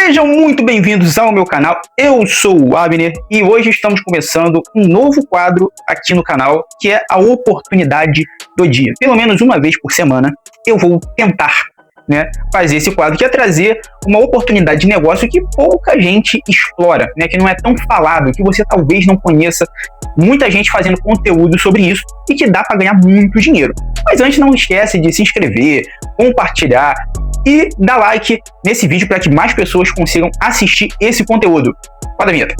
Sejam muito bem-vindos ao meu canal, eu sou o Abner e hoje estamos começando um novo quadro aqui no canal, que é a oportunidade do dia. Pelo menos uma vez por semana eu vou tentar fazer esse quadro, que é trazer uma oportunidade de negócio que pouca gente explora, que não é tão falado, que você talvez não conheça muita gente fazendo conteúdo sobre isso e que dá para ganhar muito dinheiro. Mas antes, não esquece de se inscrever, compartilhar e dar like nesse vídeo para que mais pessoas consigam assistir esse conteúdo. Roda a vinheta.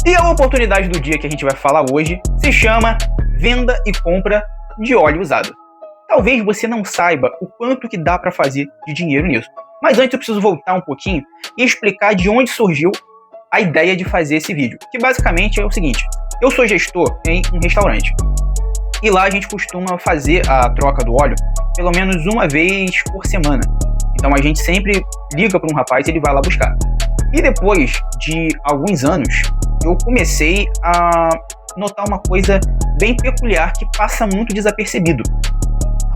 E a oportunidade do dia que a gente vai falar hoje se chama venda e compra de óleo usado. Talvez você não saiba o quanto que dá para fazer de dinheiro nisso. Mas antes eu preciso voltar um pouquinho e explicar de onde surgiu a ideia de fazer esse vídeo. Que basicamente é o seguinte: eu sou gestor em um restaurante. E lá a gente costuma fazer a troca do óleo pelo menos uma vez por semana. Então a gente sempre liga para um rapaz e ele vai lá buscar. E depois de alguns anos, eu comecei a notar uma coisa bem peculiar que passa muito desapercebido.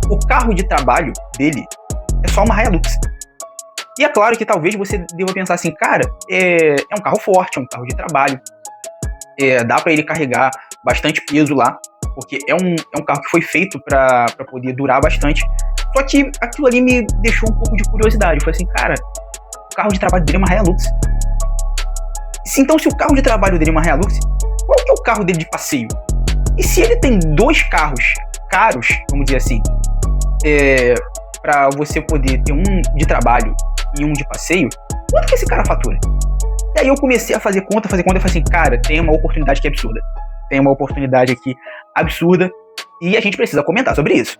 O carro de trabalho dele é só uma Hilux. E é claro que talvez você deva pensar assim, cara, é um carro forte, é um carro de trabalho, dá para ele carregar bastante peso lá, porque é um carro que foi feito para poder durar bastante. Só que aquilo ali me deixou um pouco de curiosidade. Eu falei assim, cara, o carro de trabalho dele é uma Hilux. Então, se o carro de trabalho dele é uma Hilux, qual que é o carro dele de passeio? E se ele tem dois carros caros, vamos dizer assim, para você poder ter um de trabalho e um de passeio, quanto que esse cara fatura? E aí eu comecei a fazer conta, e falei assim, cara, tem uma oportunidade que é absurda. Tem uma oportunidade aqui absurda e a gente precisa comentar sobre isso.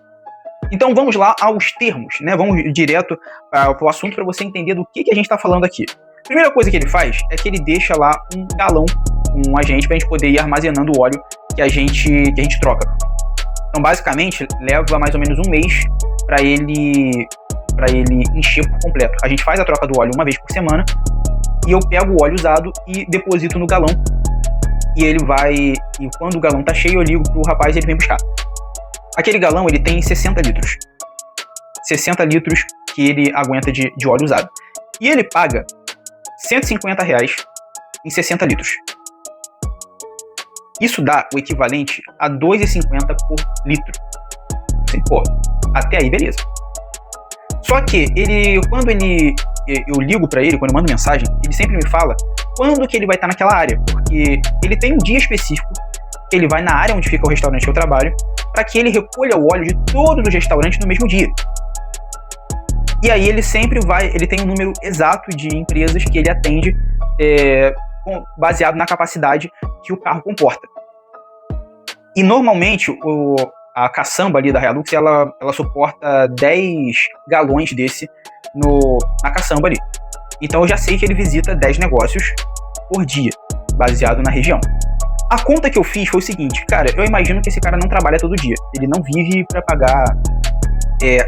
Então vamos lá aos termos, Vamos direto para o assunto para você entender do que a gente está falando aqui. A primeira coisa que ele faz é que ele deixa lá um galão com a gente para a gente poder ir armazenando o óleo que a gente troca. Então basicamente leva mais ou menos um mês para ele encher por completo. A gente faz a troca do óleo uma vez por semana e eu pego o óleo usado e deposito no galão. E ele vai, e quando o galão tá cheio, eu ligo pro rapaz e ele vem buscar. Aquele galão, ele tem 60 litros. 60 litros que ele aguenta de óleo usado. E ele paga R$150 em 60 litros. Isso dá o equivalente a R$2,50 por litro. Assim, pô, até aí beleza. Só que eu ligo pra ele, quando eu mando mensagem, ele sempre me fala quando que ele vai estar naquela área, porque ele tem um dia específico que ele vai na área onde fica o restaurante que eu trabalho, para que ele recolha o óleo de todos os restaurantes no mesmo dia. E aí ele tem um número exato de empresas que ele atende, baseado na capacidade que o carro comporta. E normalmente a caçamba ali da Hilux, ela suporta 10 galões desse na caçamba ali. Então eu já sei que ele visita 10 negócios por dia, baseado na região. A conta que eu fiz foi o seguinte, cara, eu imagino que esse cara não trabalha todo dia. Ele não vive para pagar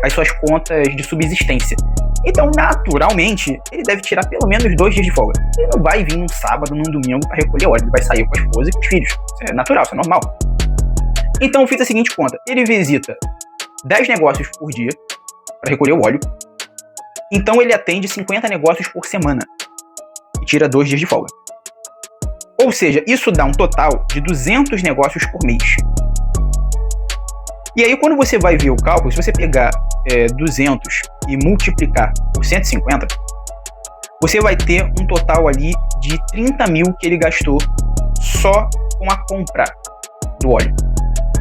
as suas contas de subsistência. Então, naturalmente, ele deve tirar pelo menos 2 dias de folga. Ele não vai vir num sábado, num domingo para recolher óleo. Ele vai sair com a esposa e com os filhos. Isso é natural, isso é normal. Então eu fiz a seguinte conta. Ele visita 10 negócios por dia para recolher o óleo. Então ele atende 50 negócios por semana e tira 2 dias de folga. Ou seja, isso dá um total de 200 negócios por mês. E aí quando você vai ver o cálculo, se você pegar 200 e multiplicar por 150, você vai ter um total ali de 30 mil que ele gastou só com a compra do óleo.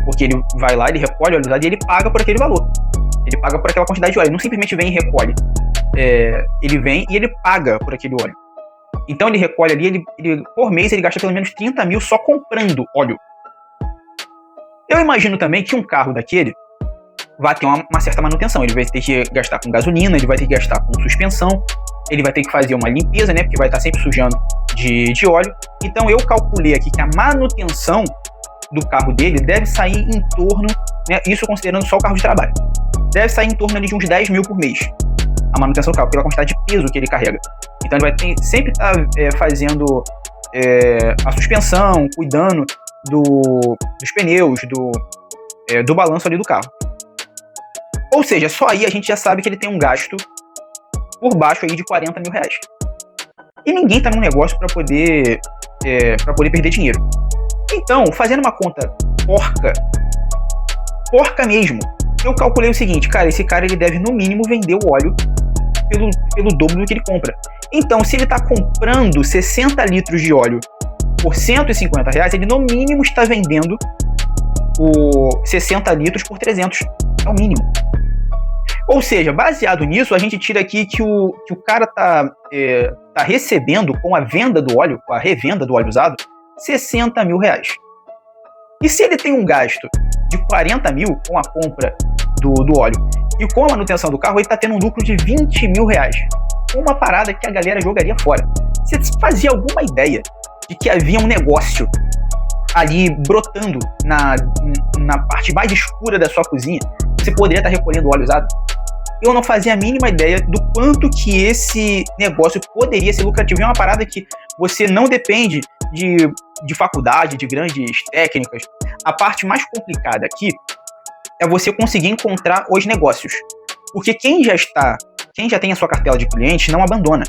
Porque ele vai lá, ele recolhe o óleo usado e ele paga por aquele valor. Ele paga por aquela quantidade de óleo, ele não simplesmente vem e recolhe. Ele vem e ele paga por aquele óleo. Então ele recolhe ali, por mês ele gasta pelo menos 30 mil só comprando óleo. Eu imagino também que um carro daquele vai ter uma certa manutenção. Ele vai ter que gastar com gasolina, ele vai ter que gastar com suspensão, ele vai ter que fazer uma limpeza, porque vai estar sempre sujando de óleo. Então eu calculei aqui que a manutenção do carro dele deve sair em torno, isso considerando só o carro de trabalho, deve sair em torno ali de uns 10 mil por mês. A manutenção do carro, pela quantidade de peso que ele carrega. Então ele vai sempre estar fazendo a suspensão, cuidando dos pneus, do balanço ali do carro. Ou seja, só aí a gente já sabe que ele tem um gasto por baixo aí de 40 mil reais. E ninguém tá num negócio para poder perder dinheiro. Então, fazendo uma conta porca mesmo, eu calculei o seguinte, cara, esse cara ele deve no mínimo vender o óleo pelo dobro do que ele compra. Então, se ele tá comprando 60 litros de óleo por 150 reais, ele no mínimo está vendendo o 60 litros por 300. É o mínimo. Ou seja, baseado nisso, a gente tira aqui que o cara tá recebendo com a venda do óleo, com a revenda do óleo usado, 60 mil reais. E se ele tem um gasto de 40 mil com a compra do óleo e com a manutenção do carro, ele tá tendo um lucro de 20 mil reais. Uma parada que a galera jogaria fora. Você fazia alguma ideia de que havia um negócio ali brotando na parte mais escura da sua cozinha? Você poderia estar recolhendo óleo usado? Eu não fazia a mínima ideia do quanto que esse negócio poderia ser lucrativo. É uma parada que você não depende de faculdade, de grandes técnicas. A parte mais complicada aqui é você conseguir encontrar os negócios. Porque quem já tem a sua cartela de clientes não abandona.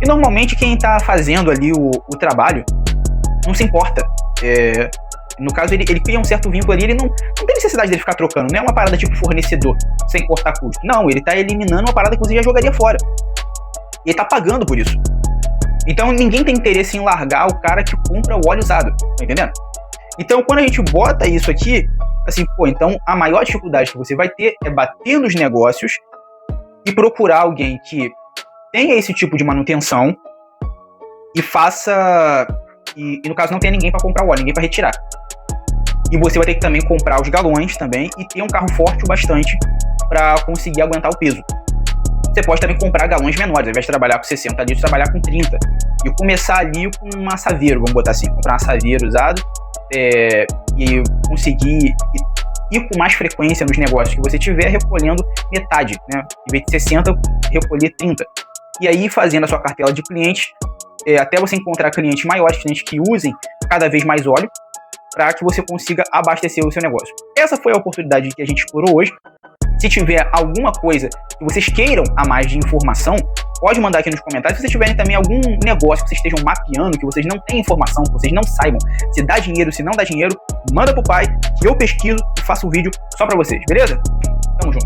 E normalmente quem está fazendo ali o trabalho não se importa. No caso, ele cria um certo vínculo ali, ele não tem necessidade dele ficar trocando. Não é uma parada tipo fornecedor, sem cortar custo. Não, ele tá eliminando uma parada que você já jogaria fora. E ele tá pagando por isso. Então ninguém tem interesse em largar o cara que compra o óleo usado. Tá entendendo? Então quando a gente bota isso aqui, assim, então a maior dificuldade que você vai ter é bater nos negócios e procurar alguém que tenha esse tipo de manutenção e faça... E no caso não tem ninguém para comprar o óleo, ninguém para retirar. E você vai ter que também comprar os galões também e ter um carro forte o bastante para conseguir aguentar o peso. Você pode também comprar galões menores, ao invés de trabalhar com 60 litros, trabalhar com 30. E começar ali com uma Saveiro, vamos botar assim, comprar uma Saveiro usado e conseguir ir com mais frequência nos negócios que você tiver, recolhendo metade, né? Em vez de 60, recolher 30. E aí fazendo a sua cartela de clientes, até você encontrar clientes maiores, clientes que usem cada vez mais óleo, para que você consiga abastecer o seu negócio. Essa foi a oportunidade que a gente explorou hoje. Se tiver alguma coisa que vocês queiram a mais de informação, pode mandar aqui nos comentários. Se vocês tiverem também algum negócio que vocês estejam mapeando, que vocês não têm informação, que vocês não saibam se dá dinheiro, se não dá dinheiro, manda pro pai, que eu pesquiso e faço um vídeo só para vocês, beleza? Tamo junto.